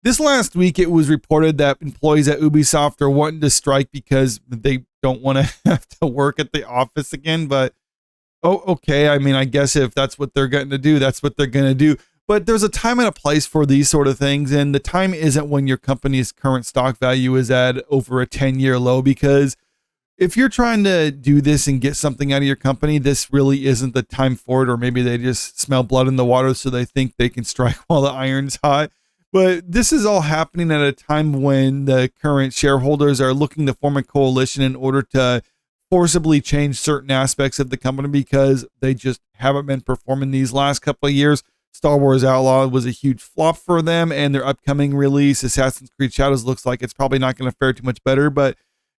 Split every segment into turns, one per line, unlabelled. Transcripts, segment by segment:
This last week, it was reported that employees at Ubisoft are wanting to strike because they don't want to have to work at the office again. But, oh, okay. I mean, I guess if that's what they're going to do, that's what they're going to do. But there's a time and a place for these sort of things. And the time isn't when your company's current stock value is at over a 10-year low, because if you're trying to do this and get something out of your company, this really isn't the time for it. Or maybe they just smell blood in the water, so they think they can strike while the iron's hot. But this is all happening at a time when the current shareholders are looking to form a coalition in order to forcibly change certain aspects of the company, because they just haven't been performing these last couple of years. Star Wars Outlaws was a huge flop for them, and their upcoming release, Assassin's Creed Shadows, looks like it's probably not going to fare too much better. But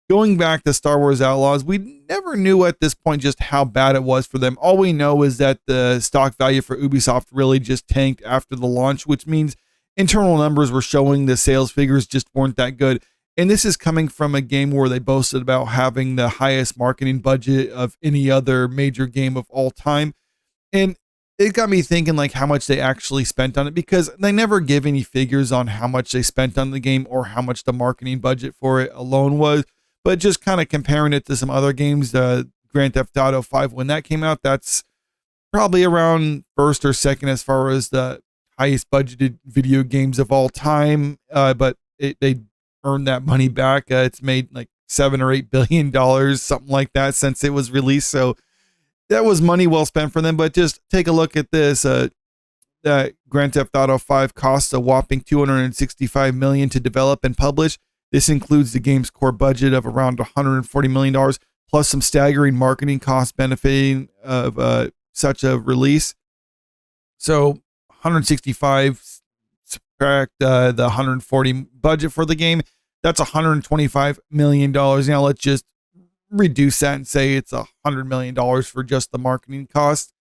going back to Star Wars Outlaws, we never knew at this point just how bad it was for them. All we know is that the stock value for Ubisoft really just tanked after the launch, which means internal numbers were showing the sales figures just weren't that good. And this is coming from a game where they boasted about having the highest marketing budget of any other major game of all time. And it got me thinking like how much they actually spent on it, because they never give any figures on how much they spent on the game or how much the marketing budget for it alone was. But just kind of comparing it to some other games, Grand Theft Auto 5, when that came out, that's probably around first or second as far as the highest budgeted video games of all time, but they earned that money back. It's made like $7 or $8 billion, something like that, since it was released. So that was money well spent for them. But just take a look at this. That Grand Theft Auto 5 costs a whopping $265 million to develop and publish. This includes the game's core budget of around $140 million, plus some staggering marketing costs benefiting of such a release. So 165 subtract the 140 budget for the game, that's $125 million. Now let's just reduce that and say it's $100 million for just the marketing cost.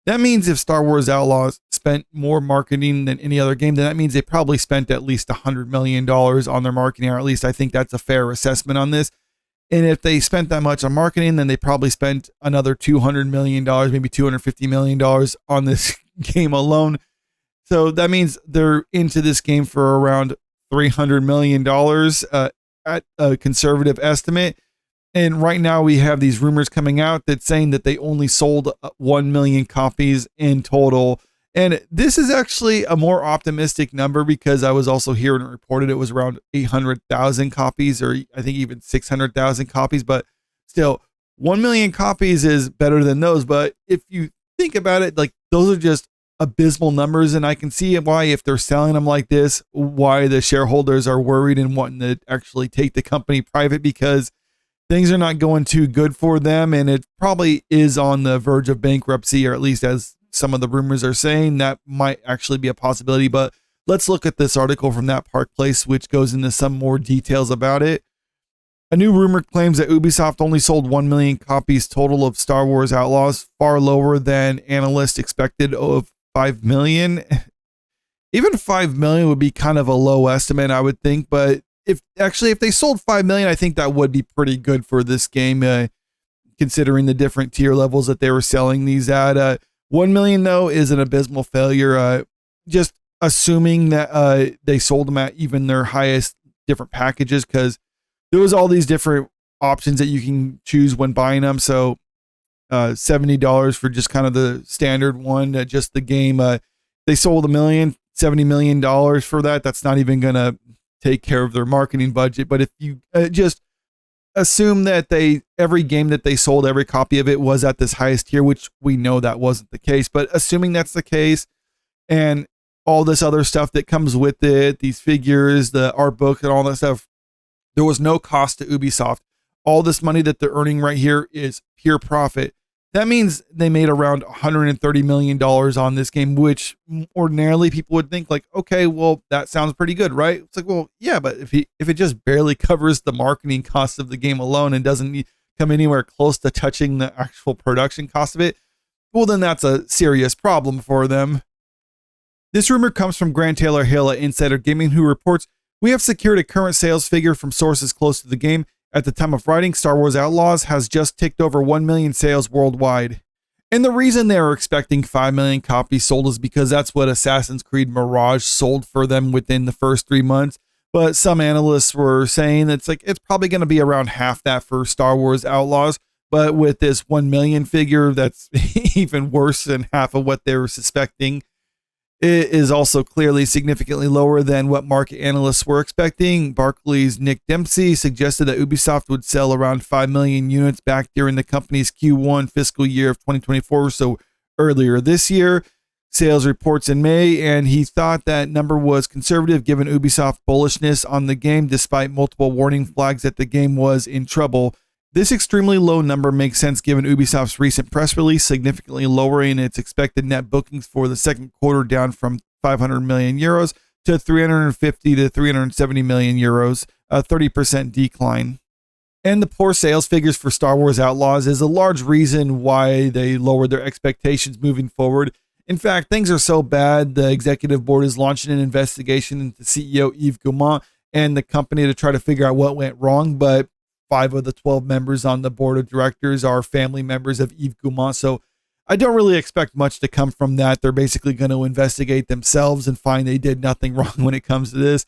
That means if Star Wars Outlaws spent more marketing than any other game, then that means they probably spent at least $100 million on their marketing, or at least I think that's a fair assessment on this. And if they spent that much on marketing, then they probably spent another $200 million, maybe $250 million on this game alone. So that means they're into this game for around $300 million at a conservative estimate. And right now we have these rumors coming out that's saying that they only sold 1 million copies in total. And this is actually a more optimistic number, because I was also hearing it reported it was around 800,000 copies, or I think even 600,000 copies. But still, 1 million copies is better than those. But if you think about it, like, those are just abysmal numbers. And I can see why, if they're selling them like this, why the shareholders are worried and wanting to actually take the company private, because things are not going too good for them, and it probably is on the verge of bankruptcy, or at least as some of the rumors are saying, that might actually be a possibility. But let's look at this article from That Park Place, which goes into some more details about it. A new rumor claims that Ubisoft only sold 1 million copies total of Star Wars Outlaws, far lower than analysts expected of 5 million. Even 5 million would be kind of a low estimate, I would think, but if they sold 5 million, I think that would be pretty good for this game, considering the different tier levels that they were selling these at. 1 million, though, is an abysmal failure. Just assuming that they sold them at even their highest different packages, because there was all these different options that you can choose when buying them. So $70 for just kind of the standard one, just the game. They sold $70 million for that. That's not even going to take care of their marketing budget. But if you just assume that every game that they sold, every copy of it was at this highest tier, which we know that wasn't the case, but assuming that's the case, and all this other stuff that comes with it, these figures, the art book and all that stuff, there was no cost to Ubisoft. All this money that they're earning right here is pure profit. That means they made around $130 million on this game, which ordinarily people would think like, okay, well, that sounds pretty good, right? It's like, well, yeah, but if it just barely covers the marketing cost of the game alone and doesn't come anywhere close to touching the actual production cost of it, well, then that's a serious problem for them. This rumor comes from Grant Taylor Hill at Insider Gaming, who reports, "We have secured a current sales figure from sources close to the game. At the time of writing, Star Wars Outlaws has just ticked over 1 million sales worldwide. And the reason they were expecting 5 million copies sold is because that's what Assassin's Creed Mirage sold for them within the first 3 months. But some analysts were saying it's probably going to be around half that for Star Wars Outlaws. But with this 1 million figure, that's even worse than half of what they were suspecting. It is also clearly significantly lower than what market analysts were expecting. Barclays' Nick Dempsey suggested that Ubisoft would sell around 5 million units back during the company's Q1 fiscal year of 2024, so earlier this year. Sales reports in May, and he thought that number was conservative given Ubisoft bullishness on the game despite multiple warning flags that the game was in trouble. This extremely low number makes sense given Ubisoft's recent press release, significantly lowering its expected net bookings for the second quarter down from 500 million euros to 350 to 370 million euros, a 30% decline. And the poor sales figures for Star Wars Outlaws is a large reason why they lowered their expectations moving forward. In fact, things are so bad, the executive board is launching an investigation into CEO Yves Guillemot and the company to try to figure out what went wrong, but 5 of the 12 members on the board of directors are family members of Yves Guillemot, so I don't really expect much to come from that. They're basically going to investigate themselves and find they did nothing wrong when it comes to this.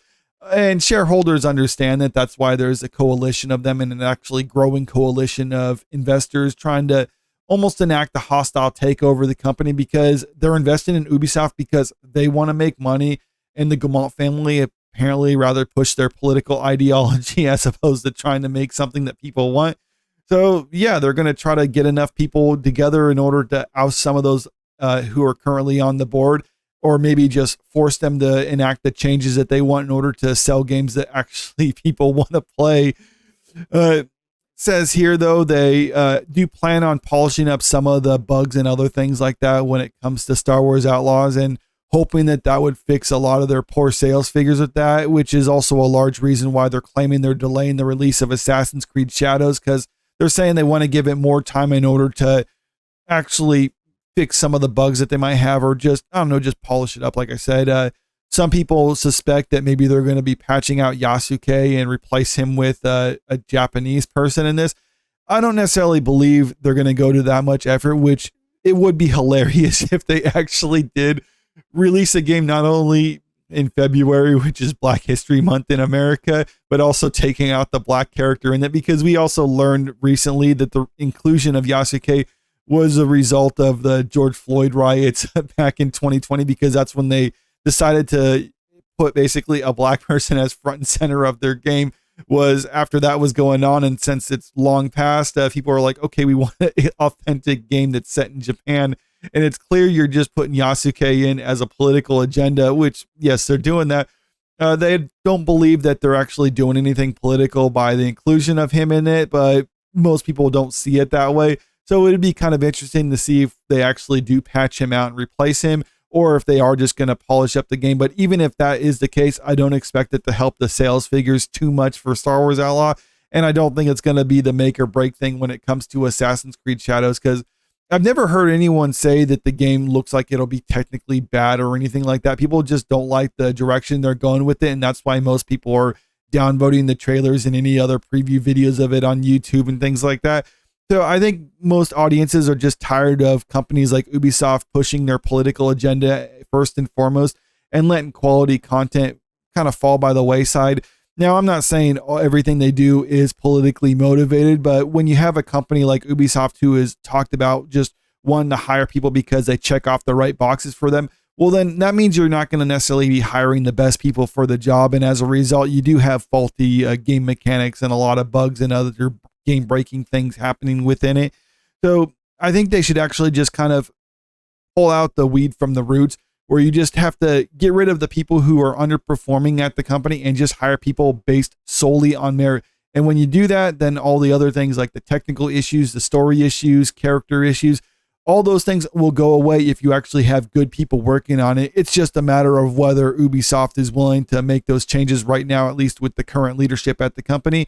And shareholders understand that. That's why there's a coalition of them and an actually growing coalition of investors trying to almost enact a hostile takeover of the company because they're investing in Ubisoft because they want to make money, and the Guillemot family apparently rather push their political ideology as opposed to trying to make something that people want. So yeah, they're going to try to get enough people together in order to oust some of those who are currently on the board, or maybe just force them to enact the changes that they want in order to sell games that actually people want to play. Says here, though, they do plan on polishing up some of the bugs and other things like that when it comes to Star Wars Outlaws, and hoping that that would fix a lot of their poor sales figures with that, which is also a large reason why they're claiming they're delaying the release of Assassin's Creed Shadows, because they're saying they want to give it more time in order to actually fix some of the bugs that they might have, or just, I don't know, just polish it up. Like I said, some people suspect that maybe they're going to be patching out Yasuke and replace him with a Japanese person in this. I don't necessarily believe they're going to go to that much effort, which it would be hilarious if they actually did release a game not only in February, which is Black History Month in America, but also taking out the black character in it, because we also learned recently that the inclusion of Yasuke was a result of the George Floyd riots back in 2020, because that's when they decided to put basically a black person as front and center of their game, was after that was going on. And since it's long past, people are like, okay, we want an authentic game that's set in Japan. And it's clear you're just putting Yasuke in as a political agenda, which, yes, they're doing that. They don't believe that they're actually doing anything political by the inclusion of him in it, but most people don't see it that way. So it'd be kind of interesting to see if they actually do patch him out and replace him, or if they are just going to polish up the game. But even if that is the case, I don't expect it to help the sales figures too much for Star Wars Outlaw. And I don't think it's going to be the make or break thing when it comes to Assassin's Creed Shadows, because I've never heard anyone say that the game looks like it'll be technically bad or anything like that. People just don't like the direction they're going with it. And that's why most people are downvoting the trailers and any other preview videos of it on YouTube and things like that. So I think most audiences are just tired of companies like Ubisoft pushing their political agenda first and foremost and letting quality content kind of fall by the wayside. Now, I'm not saying everything they do is politically motivated, but when you have a company like Ubisoft who is talked about just wanting to hire people because they check off the right boxes for them, well, then that means you're not going to necessarily be hiring the best people for the job. And as a result, you do have faulty game mechanics and a lot of bugs and other game breaking things happening within it. So I think they should actually just kind of pull out the weed from the roots, where you just have to get rid of the people who are underperforming at the company and just hire people based solely on merit. And when you do that, then all the other things like the technical issues, the story issues, character issues, all those things will go away if you actually have good people working on it. It's just a matter of whether Ubisoft is willing to make those changes right now, at least with the current leadership at the company.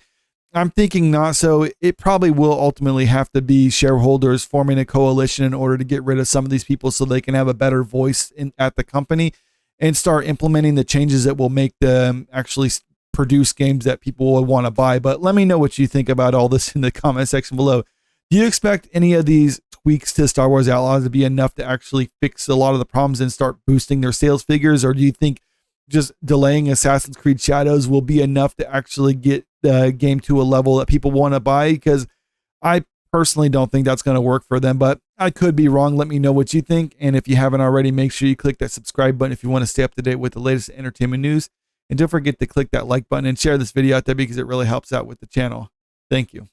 I'm thinking not. So it probably will ultimately have to be shareholders forming a coalition in order to get rid of some of these people so they can have a better voice at the company and start implementing the changes that will make them actually produce games that people will want to buy. But let me know what you think about all this in the comment section below. Do you expect any of these tweaks to Star Wars Outlaws to be enough to actually fix a lot of the problems and start boosting their sales figures? Or do you think just delaying Assassin's Creed Shadows will be enough to actually get the game to a level that people want to buy? Because I personally don't think that's going to work for them, but I could be wrong. Let me know what you think. And if you haven't already, make sure you click that subscribe button if you want to stay up to date with the latest entertainment news. And don't forget to click that like button and share this video out there because it really helps out with the channel. Thank you.